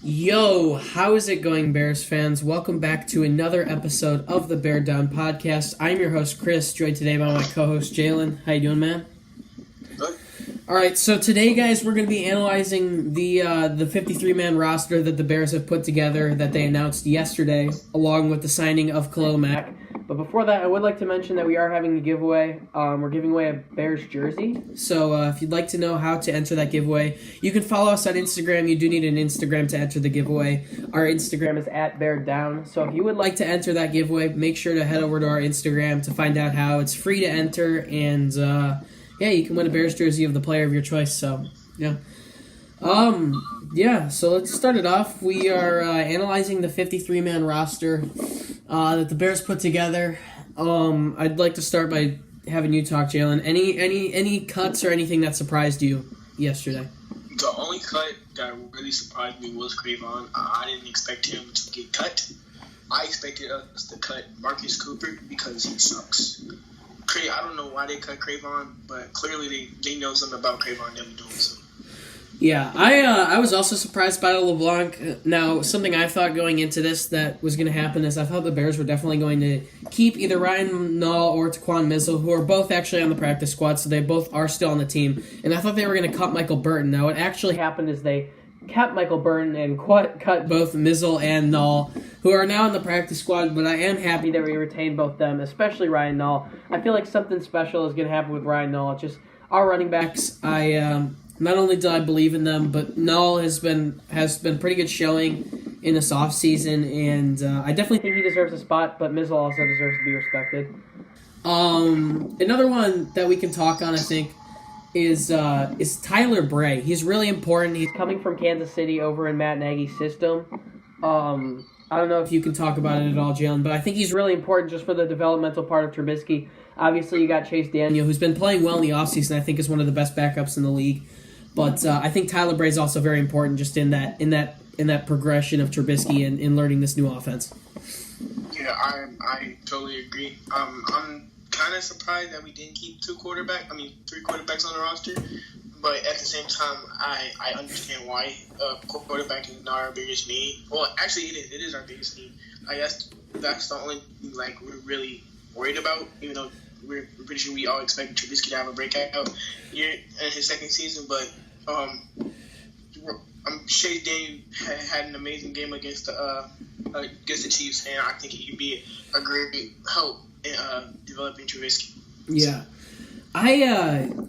Yo, how is it going, Bears fans? Welcome back to another episode of the Bear Down Podcast. I'm your host, Chris, joined today by my co-host, Jaylen. How you doing, man? Good. All right, so today, guys, we're going to be analyzing the 53-man roster that the Bears have put together that they announced yesterday, along with the signing of Khalil Mack. But before that, I would like to mention that we are having a giveaway. We're giving away a Bears jersey. So if you'd like to know how to enter that giveaway, you can follow us on Instagram. You do need an Instagram to enter the giveaway. Our Instagram is @BearDown. So if you would like to enter that giveaway, make sure to head over to our Instagram to find out how. It's free to enter, and you can win a Bears jersey of the player of your choice. So, yeah. So let's start it off. We are analyzing the 53-man roster that the Bears put together. I'd like to start by having you talk, Jaylen. Any cuts or anything that surprised you yesterday? The only cut that really surprised me was Cravon. I didn't expect him to get cut. I expected us to cut Marcus Cooper because he sucks. I don't know why they cut Cravon, but clearly they know something about Cravon them doing so. Yeah, I was also surprised by LeBlanc. Now, something I thought going into this that was going to happen is I thought the Bears were definitely going to keep either Ryan Nall or Taquan Mizzle, who are both actually on the practice squad, so they both are still on the team. And I thought they were going to cut Michael Burton. Now, what actually happened is they kept Michael Burton and cut both Mizzle and Nall, who are now in the practice squad, but I am happy that we retained both them, especially Ryan Nall. I feel like something special is going to happen with Ryan Nall. Just our running backs, not only do I believe in them, but Null has been pretty good showing in this offseason, and I definitely think he deserves a spot, but Mizzle also deserves to be respected. Another one that we can talk on, I think, is Tyler Bray. He's really important. He's coming from Kansas City over in Matt Nagy's system. I don't know if you can talk about it at all, Jaylen, but I think he's really important just for the developmental part of Trubisky. Obviously, you got Chase Daniel, who's been playing well in the offseason. I think is one of the best backups in the league. But I think Tyler Bray is also very important just in that progression of Trubisky and in learning this new offense. Yeah, I totally agree. I'm kind of surprised that we didn't keep three quarterbacks on the roster. But at the same time, I understand why quarterback is not our biggest need. Well, actually, it is our biggest need. I guess that's the only thing we're really worried about, even though we're pretty sure we all expect Trubisky to have a breakout year in his second season. But Chase Daniel had an amazing game against the Chiefs, and I think he could be a great help in developing Trubisky. Yeah.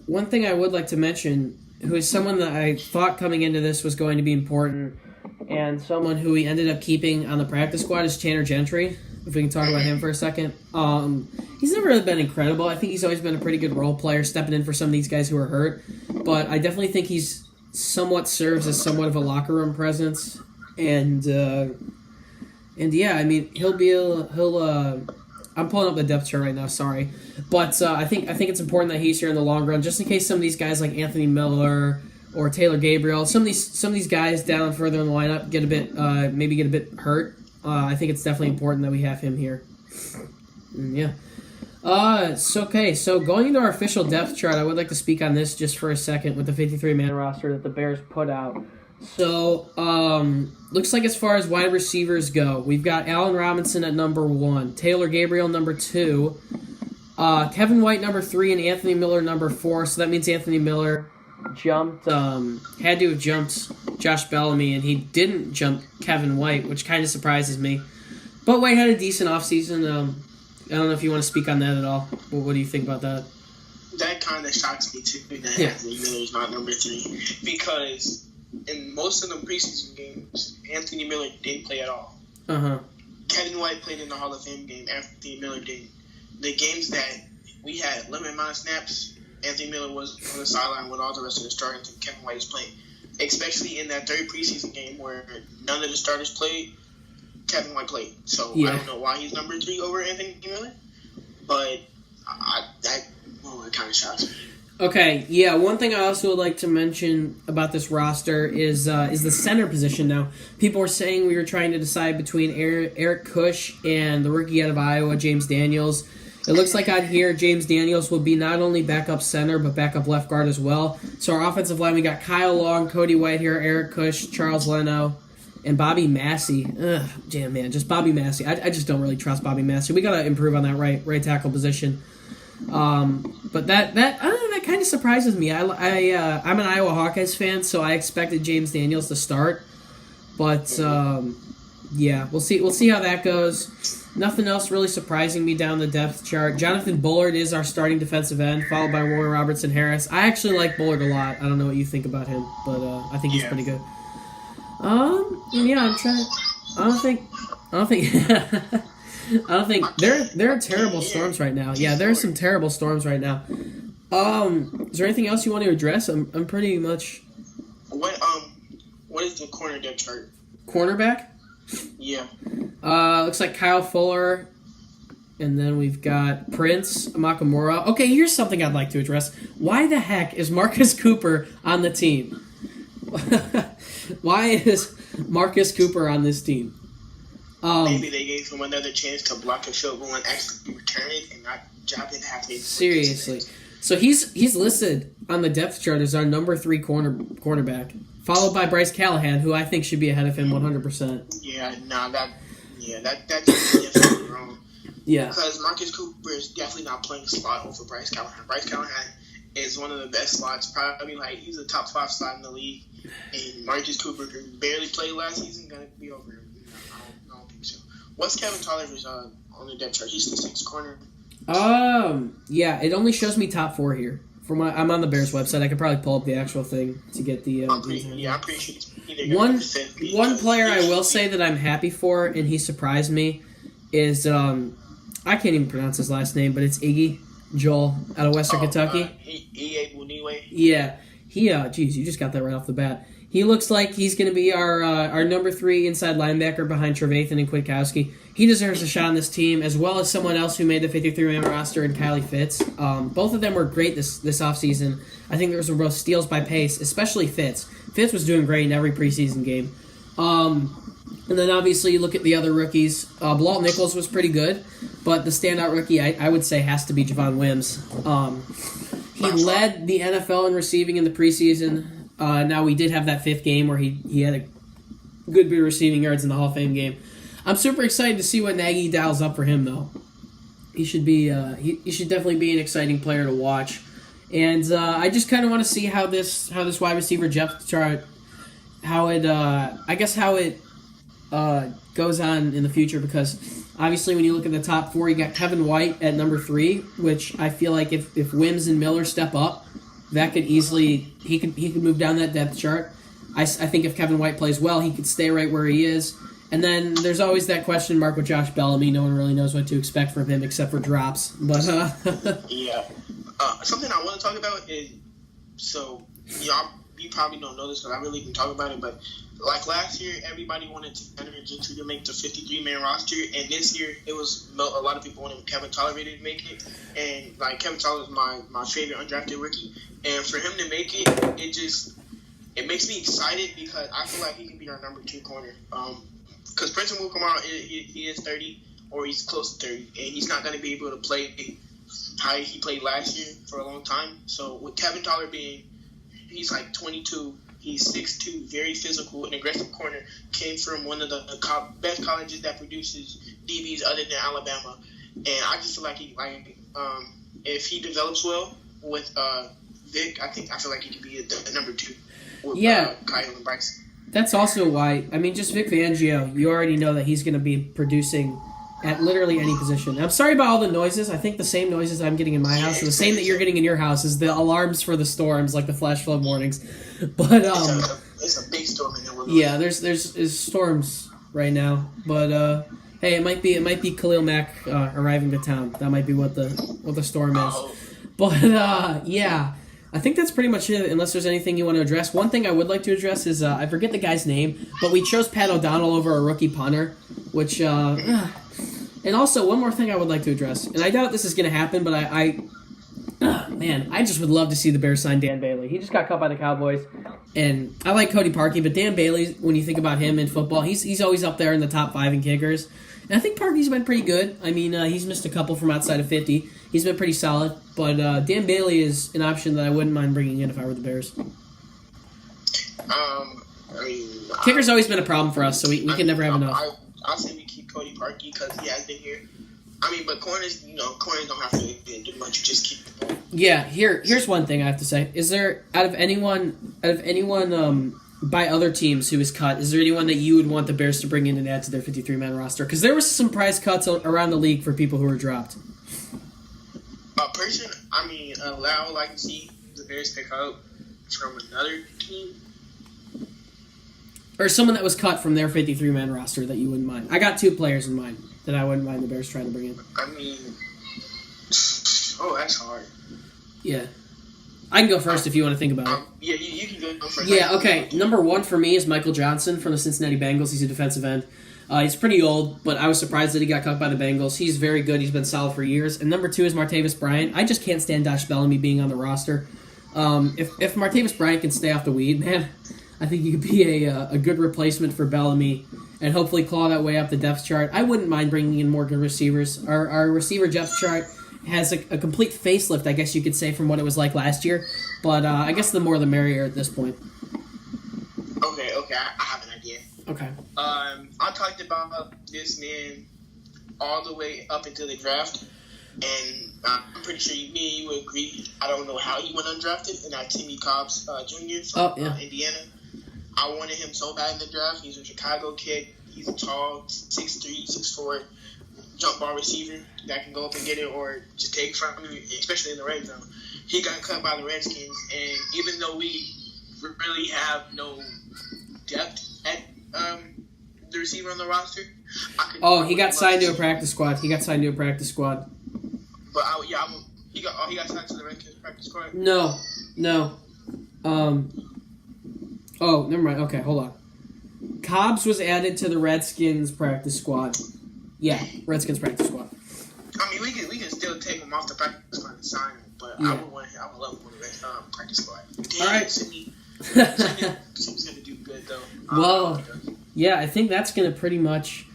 One thing I would like to mention, who is someone that I thought coming into this was going to be important, and someone who we ended up keeping on the practice squad is Tanner Gentry. If we can talk about him for a second. He's never really been incredible. I think he's always been a pretty good role player, stepping in for some of these guys who are hurt. But I definitely think he's somewhat serves as somewhat of a locker room presence. And yeah, I mean, I'm pulling up the depth chart right now, sorry. But I think it's important that he's here in the long run, just in case some of these guys like Anthony Miller or Taylor Gabriel, some of these guys down further in the lineup get a bit hurt. I think it's definitely important that we have him here. Yeah. So going into our official depth chart, I would like to speak on this just for a second with the 53-man roster that the Bears put out. So, looks like as far as wide receivers go, we've got Allen Robinson at number 1, Taylor Gabriel number 2, Kevin White number 3, and Anthony Miller number 4. So that means Anthony Miller had to have jumped Josh Bellamy, and he didn't jump Kevin White, which kind of surprises me. But White had a decent offseason. I don't know if you want to speak on that at all. What do you think about that? That kind of shocks me too, that Anthony Miller's not number 3, because in most of the preseason games, Anthony Miller didn't play at all. Kevin White played in the Hall of Fame game. Anthony Miller didn't. The games that we had limited amount of snaps, Anthony Miller was on the sideline with all the rest of the starters, and Kevin White was playing. Especially in that third preseason game where none of the starters played, Kevin White played. So I don't know why he's number 3 over Anthony Miller, but it kind of shocks me. Okay, yeah. One thing I also would like to mention about this roster is the center position. Now, people were saying we were trying to decide between Eric Kush and the rookie out of Iowa, James Daniels. It looks like out here, James Daniels will be not only backup center, but backup left guard as well. So our offensive line, we got Kyle Long, Cody Whitehair, Eric Kush, Charles Leno, And Bobby Massey. Ugh, damn, man. Just Bobby Massey. I just don't really trust Bobby Massey. We got to improve on that right tackle position. But that I don't know, that kind of surprises me. I'm an Iowa Hawkeyes fan, so I expected James Daniels to start. But, yeah, we'll see how that goes. Nothing else really surprising me down the depth chart. Jonathan Bullard is our starting defensive end, followed by Warren Robertson Harris. I actually like Bullard a lot. I don't know what you think about him, but I think he's pretty good. Yeah, I'm trying. I don't think. I don't think there are terrible storms right now. Yeah, there are some terrible storms right now. Is there anything else you want to address? I'm pretty much. What is the corner depth chart? Cornerback? Yeah. Looks like Kyle Fuller, and then we've got Prince Makamura. Okay, here's something I'd like to address. Why the heck is Marcus Cooper on the team? Why is Marcus Cooper on this team? Maybe they gave him another chance to block a field goal and actually return it and not drop it halfway. Seriously. So he's listed on the depth chart as our number 3 cornerback, followed by Bryce Callahan, who I think should be ahead of him 100%. That's definitely wrong. Yeah. Because Marcus Cooper is definitely not playing slot over Bryce Callahan. Bryce Callahan is one of the best slots. Probably he's a top 5 slot in the league. And Marcus Cooper, who barely played last season, gonna be over him. I don't think so. What's Kevin Tolliver's on the depth chart? He's the 6th corner. Yeah, it only shows me top 4 here. I'm on the Bears website. I could probably pull up the actual thing to get the. I'm pretty sure it's one player I will say that I'm happy for, and he surprised me, is I can't even pronounce his last name, but it's Iggy Joel out of Western Kentucky. Yeah, geez, you just got that right off the bat. He looks like he's going to be our number 3 inside linebacker behind Trevathan and Kwiatkowski. He deserves a shot on this team, as well as someone else who made the 53-man roster in Kylie Fitz. Both of them were great this offseason. I think there were some real steals by pace, especially Fitz. Fitz was doing great in every preseason game. And then obviously you look at the other rookies. Blalt Nichols was pretty good, but the standout rookie I would say has to be Javon Wims. He led the NFL in receiving in the preseason. Now we did have that 5th game where he had a good bit of receiving yards in the Hall of Fame game. I'm super excited to see what Nagy dials up for him, though. He should be he should definitely be an exciting player to watch. And I just kind of want to see how this wide receiver depth chart, how it goes on in the future, because obviously when you look at the top 4, you got Kevin White at number 3, which I feel like if Wims and Miller step up, that could easily he could move down that depth chart. I think if Kevin White plays well, he could stay right where he is. And then there's always that question mark with Josh Bellamy. No one really knows what to expect from him except for drops. But yeah, something I want to talk about is, so you probably don't know this because I really didn't talk about it, but like last year, everybody wanted Tanner Gentry to make the 53-man roster, and this year it was a lot of people wanted Kevin Tolliver to make it, and like Kevin Tolliver is my favorite undrafted rookie, and for him to make it, it makes me excited because I feel like he can be our number 2 corner. Because Prince will come out, he is 30 or he's close to 30, and he's not going to be able to play how he played last year for a long time. So with Kevin Tolliver he's like 22. He's 6'2", very physical, an aggressive corner. Came from one of the best colleges that produces DBs other than Alabama. And I just feel like if he develops well with Vic, I feel like he could be the number 2 with Kyle and Bryce. That's also why, just Vic Fangio, you already know that he's going to be producing at literally any position. I'm sorry about all the noises. I think the same noises I'm getting in my house are the same that you're getting in your house, is the alarms for the storms, like the flash flood warnings. But it's a big storm in Illinois. Yeah, there's storms right now. But hey, it might be Khalil Mack arriving to town. That might be what the storm is. But yeah, I think that's pretty much it, unless there's anything you want to address. One thing I would like to address is, I forget the guy's name, but we chose Pat O'Donnell over a rookie punter, which, and also, one more thing I would like to address, and I doubt this is going to happen, but I just would love to see the Bears sign Dan Bailey. He just got cut by the Cowboys, and I like Cody Parkey, but Dan Bailey, when you think about him in football, he's always up there in the top 5 in kickers. And I think Parkey's been pretty good. He's missed a couple from outside of 50. He's been pretty solid. But Dan Bailey is an option that I wouldn't mind bringing in if I were the Bears. I mean, Kicker's always been a problem for us, so we can never have enough. I'll say we keep Cody Parkey because he has been here. I mean, but corners don't have to do much. You just keep the ball. Yeah, here's one thing I have to say. Is there out of anyone by other teams who was cut, is there anyone that you would want the Bears to bring in and add to their 53-man roster? Because there was some prize cuts around the league for people who were dropped. A person, I would like to see the Bears pick up from another team. Or someone that was cut from their 53-man roster that you wouldn't mind. I got 2 players in mind that I wouldn't mind the Bears trying to bring in. That's hard. Yeah. I can go first if you want to think about it. Yeah, you can go first. Yeah, okay. Number 1 for me is Michael Johnson from the Cincinnati Bengals. He's a defensive end. He's pretty old, but I was surprised that he got cut by the Bengals. He's very good. He's been solid for years. And number 2 is Martavis Bryant. I just can't stand Josh Bellamy being on the roster. If Martavis Bryant can stay off the weed, man, I think he could be a good replacement for Bellamy and hopefully claw that way up the depth chart. I wouldn't mind bringing in more good receivers. Our receiver depth chart has a complete facelift, I guess you could say, from what it was like last year. But I guess the more the merrier at this point. Okay, I have an idea. Okay. I talked about this man all the way up until the draft, and I'm pretty sure me and you would agree. I don't know how he went undrafted, and that Timmy Cobbs Jr. from Indiana. I wanted him so bad in the draft. He's a Chicago kid. He's a tall, 6'3", 6'4", jump ball receiver that can go up and get it or just take from him, especially in the red zone. He got cut by the Redskins, and even though we really have no depth at the receiver on the roster, he got signed to a practice squad. But he got signed to the Redskins practice squad. No. Never mind. Okay, hold on. Cobbs was added to the Redskins practice squad. Yeah, Redskins practice squad. We can still take him off the practice squad and sign him, but I would love him on the practice squad. All right. Sydney's gonna do good though. Well, yeah, I think that's gonna pretty much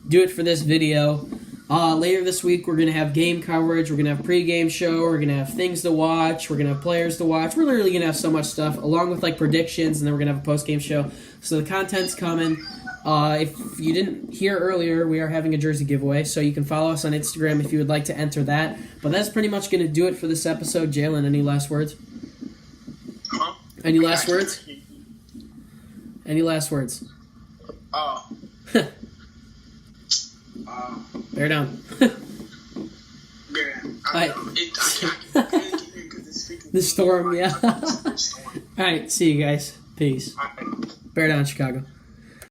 do it for this video. Later this week, we're going to have game coverage, we're going to have pregame show, we're going to have things to watch, we're going to have players to watch. We're literally going to have so much stuff, along with predictions, and then we're going to have a postgame show. So the content's coming. If you didn't hear earlier, we are having a jersey giveaway, so you can follow us on Instagram if you would like to enter that. But that's pretty much going to do it for this episode. Jaylen, any last words? Any last words? Any last words? Bear down. Bear down. The storm, yeah. Alright, see you guys. Peace. Bear down, Chicago.